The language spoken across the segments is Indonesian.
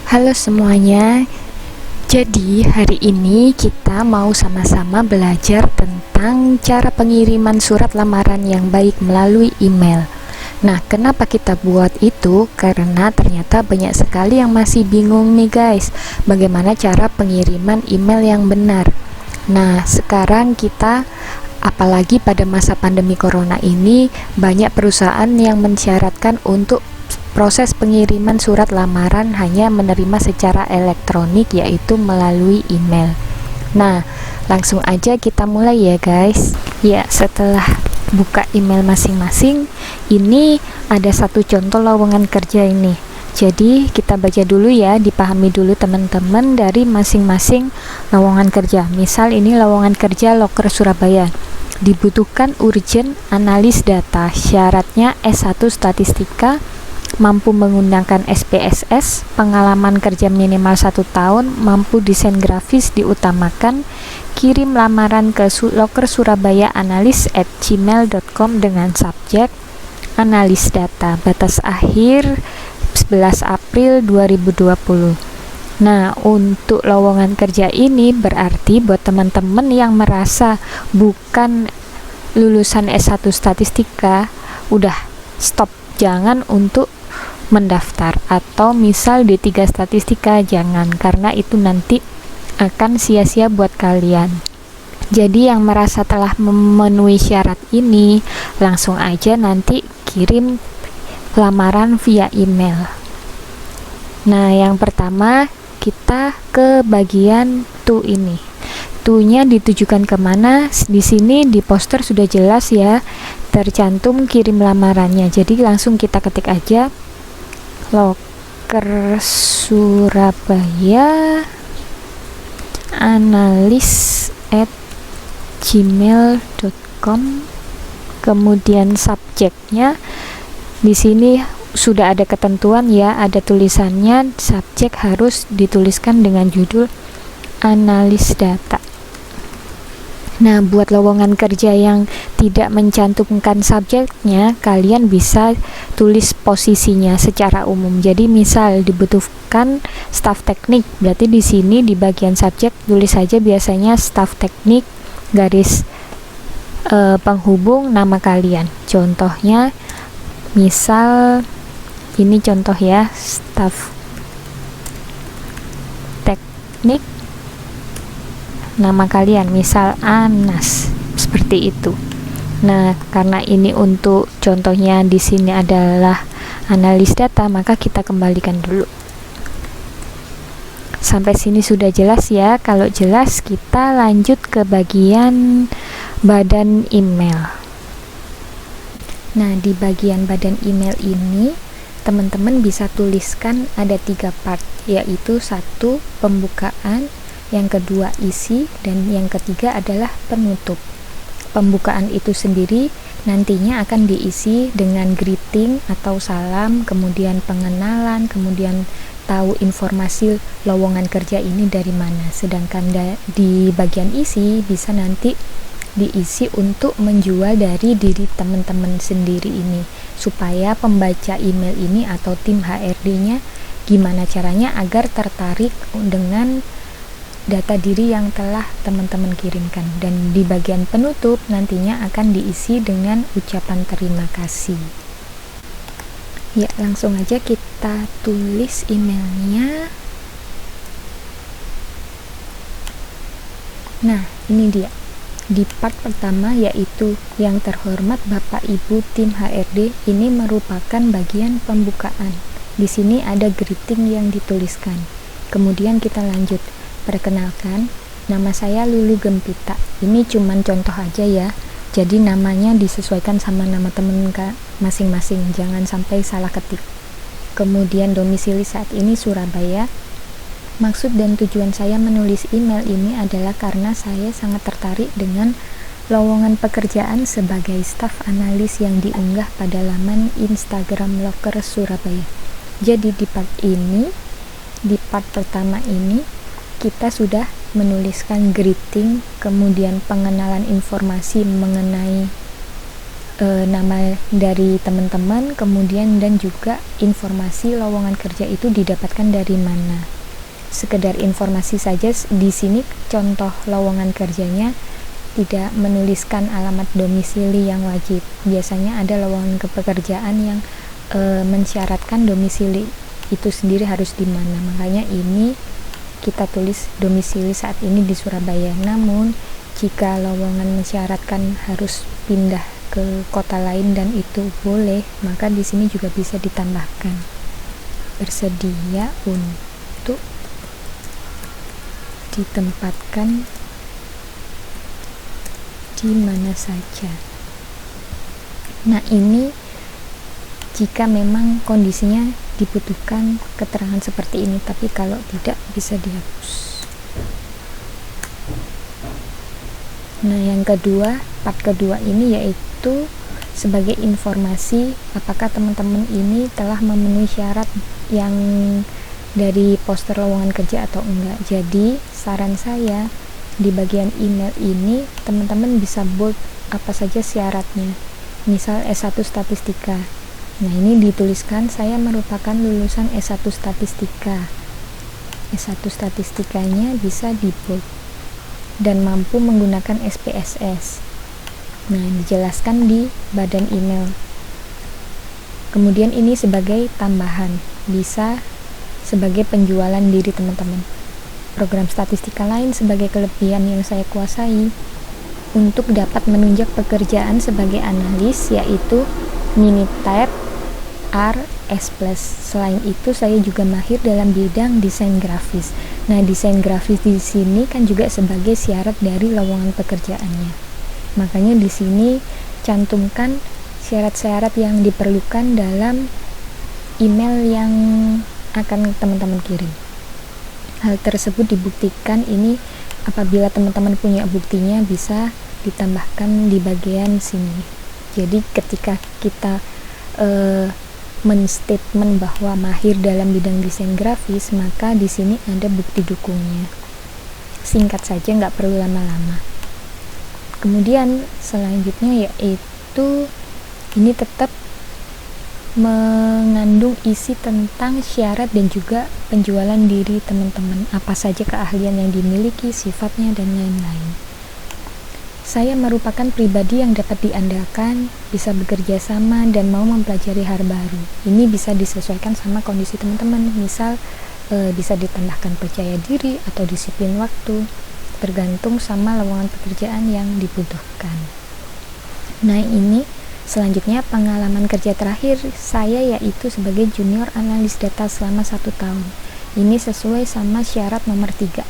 Halo semuanya. Jadi hari ini kita mau sama-sama belajar tentang cara pengiriman surat lamaran yang baik melalui email. Nah, kenapa kita buat itu? Karena ternyata banyak sekali yang masih bingung nih guys, bagaimana cara pengiriman email yang benar. Nah, sekarang kita apalagi pada masa pandemi corona ini, banyak perusahaan yang mensyaratkan untuk proses pengiriman surat lamaran hanya menerima secara elektronik, yaitu melalui email. Nah, langsung aja kita mulai ya guys. Ya, setelah buka email masing-masing, ini ada satu contoh lowongan kerja ini. Jadi kita baca dulu ya, dipahami dulu teman-teman dari masing-masing lowongan kerja. Misal ini lowongan kerja Loker Surabaya. Dibutuhkan urgent analis data, syaratnya S1 statistika, mampu menggunakan SPSS, pengalaman kerja minimal 1 tahun, mampu desain grafis diutamakan, kirim lamaran ke lokersurabaya@gmail.com dengan subjek analis data, batas akhir 11 April 2020. Nah, untuk lowongan kerja ini berarti buat teman-teman yang merasa bukan lulusan S1 statistika, udah stop, jangan untuk mendaftar, atau misal D3 statistika jangan, karena itu nanti akan sia-sia buat kalian. Jadi yang merasa telah memenuhi syarat ini langsung aja nanti kirim lamaran via email. Nah, yang pertama kita ke bagian to ini. To-nya ditujukan kemana? Di sini di poster sudah jelas ya, tercantum kirim lamarannya. Jadi langsung kita ketik aja Loker Surabaya analis@gmail.com. Kemudian subjeknya di sini sudah ada ketentuan ya, ada tulisannya, subjek harus dituliskan dengan judul analis data. Nah, buat lowongan kerja yang tidak mencantumkan subjeknya, kalian bisa tulis posisinya secara umum. Jadi misal dibutuhkan staf teknik, berarti di sini di bagian subjek tulis saja biasanya staf teknik garis penghubung nama kalian. Contohnya misal ini contoh ya, staf teknik nama kalian, misal Anas, seperti itu. Nah, karena ini untuk contohnya di sini adalah analis data, maka kita kembalikan dulu. Sampai sini sudah jelas ya? Kalau jelas, kita lanjut ke bagian badan email. Nah, di bagian badan email ini teman-teman bisa tuliskan ada 3 part, yaitu 1 pembukaan, yang kedua isi, dan yang ketiga adalah penutup. Pembukaan itu sendiri nantinya akan diisi dengan greeting atau salam, kemudian pengenalan, kemudian tahu informasi lowongan kerja ini dari mana. Sedangkan di bagian isi bisa nanti diisi untuk menjual dari diri teman-teman sendiri ini, supaya pembaca email ini atau tim HRD-nya gimana caranya agar tertarik dengan data diri yang telah teman-teman kirimkan. Dan di bagian penutup nantinya akan diisi dengan ucapan terima kasih. Ya, langsung aja kita tulis emailnya. Nah, ini dia. Di part pertama, yaitu yang terhormat Bapak Ibu tim HRD, ini merupakan bagian pembukaan. Di sini ada greeting yang dituliskan. Kemudian kita lanjut. Perkenalkan, nama saya Lulu Gempita. Ini cuman contoh aja ya, jadi namanya disesuaikan sama nama temen masing-masing, jangan sampai salah ketik. Kemudian domisili saat ini Surabaya. Maksud dan tujuan saya menulis email ini adalah karena saya sangat tertarik dengan lowongan pekerjaan sebagai staf analis yang diunggah pada laman Instagram Loker Surabaya. Jadi di part pertama ini kita sudah menuliskan greeting, kemudian pengenalan informasi mengenai nama dari teman-teman, kemudian dan juga informasi lowongan kerja itu didapatkan dari mana. Sekedar informasi saja, di sini contoh lowongan kerjanya tidak menuliskan alamat domisili yang wajib. Biasanya ada lowongan pekerjaan yang mensyaratkan domisili itu sendiri harus di mana. Makanya ini kita tulis domisili saat ini di Surabaya. Namun jika lowongan mensyaratkan harus pindah ke kota lain dan itu boleh, maka di sini juga bisa ditambahkan bersedia untuk ditempatkan di mana saja. Nah, ini jika memang kondisinya dibutuhkan keterangan seperti ini, tapi kalau tidak bisa dihapus. Nah, yang kedua, part kedua ini yaitu sebagai informasi apakah teman-teman ini telah memenuhi syarat yang dari poster lowongan kerja atau enggak. Jadi, saran saya di bagian email ini teman-teman bisa bold apa saja syaratnya. Misal S1 Statistika. Nah, ini dituliskan saya merupakan lulusan S1 Statistika. S1 Statistikanya bisa di bold dan mampu menggunakan SPSS. Nah, dijelaskan di badan email. Kemudian ini sebagai tambahan, bisa sebagai penjualan diri teman-teman. Program statistika lain sebagai kelebihan yang saya kuasai untuk dapat menunjang pekerjaan sebagai analis yaitu Minitab RS+. Selain itu, saya juga mahir dalam bidang desain grafis. Nah, desain grafis di sini kan juga sebagai syarat dari lowongan pekerjaannya. Makanya di sini cantumkan syarat-syarat yang diperlukan dalam email yang akan teman-teman kirim. Hal tersebut dibuktikan ini apabila teman-teman punya buktinya bisa ditambahkan di bagian sini. Jadi ketika kita menstatement bahwa mahir dalam bidang desain grafis, maka di sini ada bukti dukungnya. Singkat saja, nggak perlu lama-lama. Kemudian selanjutnya yaitu ini tetap mengandung isi tentang syarat dan juga penjualan diri teman-teman, apa saja keahlian yang dimiliki, sifatnya, dan lain-lain. Saya merupakan pribadi yang dapat diandalkan, bisa bekerja sama, dan mau mempelajari hal baru. Ini bisa disesuaikan sama kondisi teman-teman, misal bisa ditambahkan percaya diri atau disiplin waktu, tergantung sama lowongan pekerjaan yang dibutuhkan. Nah, ini selanjutnya pengalaman kerja terakhir saya yaitu sebagai junior analis data selama 1 tahun. Ini sesuai sama syarat nomor 3.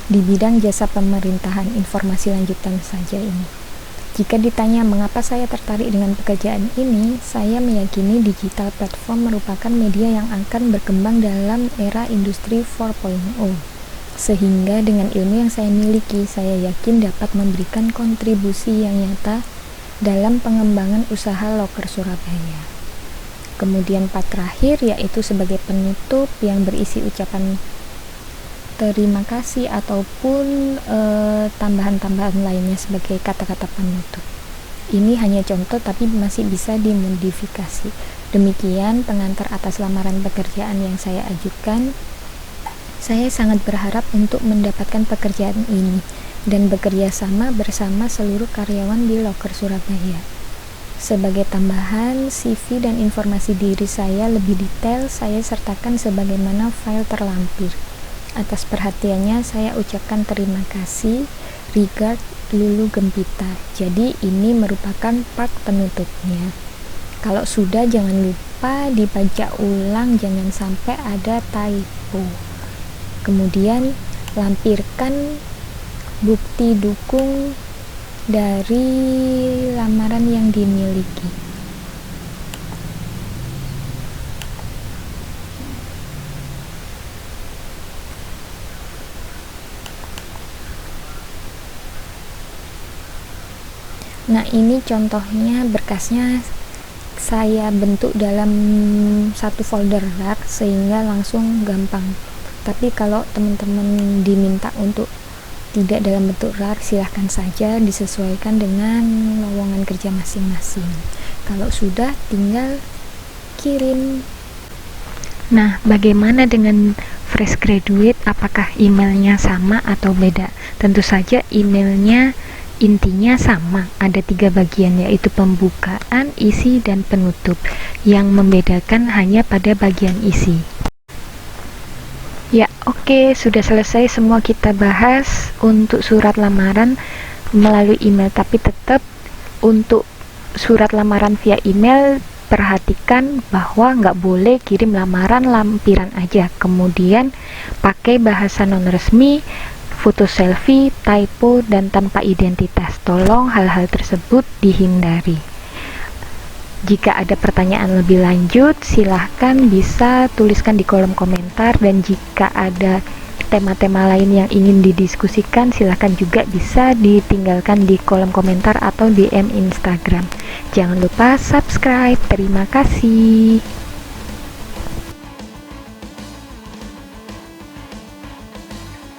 Di bidang jasa pemerintahan, informasi lanjutan saja ini. Jika ditanya mengapa saya tertarik dengan pekerjaan ini, saya meyakini digital platform merupakan media yang akan berkembang dalam era industri 4.0. Sehingga dengan ilmu yang saya miliki, saya yakin dapat memberikan kontribusi yang nyata dalam pengembangan usaha Loker Surabaya. Kemudian part terakhir yaitu sebagai penutup yang berisi ucapan terima kasih ataupun tambahan-tambahan lainnya sebagai kata-kata penutup. Ini hanya contoh tapi masih bisa dimodifikasi. Demikian pengantar atas lamaran pekerjaan yang saya ajukan. Saya sangat berharap untuk mendapatkan pekerjaan ini dan bekerja sama bersama seluruh karyawan di Loker Surabaya. Sebagai tambahan, CV dan informasi diri saya lebih detail saya sertakan sebagaimana file terlampir. Atas perhatiannya saya ucapkan terima kasih. Regard, Lulu Gempita. Jadi ini merupakan part penutupnya. Kalau sudah jangan lupa dibaca ulang, jangan sampai ada typo. Kemudian lampirkan bukti dukung dari lamaran yang dimiliki. Nah, ini contohnya berkasnya saya bentuk dalam satu folder rak sehingga langsung gampang. Tapi kalau teman-teman diminta untuk tidak dalam bentuk RAR, silahkan saja disesuaikan dengan lowongan kerja masing-masing. Kalau sudah, tinggal kirim. Nah, bagaimana dengan fresh graduate? Apakah emailnya sama atau beda? Tentu saja emailnya intinya sama, ada 3 bagian, yaitu pembukaan, isi, dan penutup. Yang membedakan hanya pada bagian isi. Ya, oke, sudah selesai semua kita bahas untuk surat lamaran melalui email, tapi tetap untuk surat lamaran via email perhatikan bahwa nggak boleh kirim lamaran lampiran aja, kemudian pakai bahasa non resmi, foto selfie, typo, dan tanpa identitas. Tolong hal-hal tersebut dihindari. Jika ada pertanyaan lebih lanjut, silahkan bisa tuliskan di kolom komentar, dan jika ada tema-tema lain yang ingin didiskusikan, silahkan juga bisa ditinggalkan di kolom komentar atau DM Instagram. Jangan lupa subscribe. Terima kasih.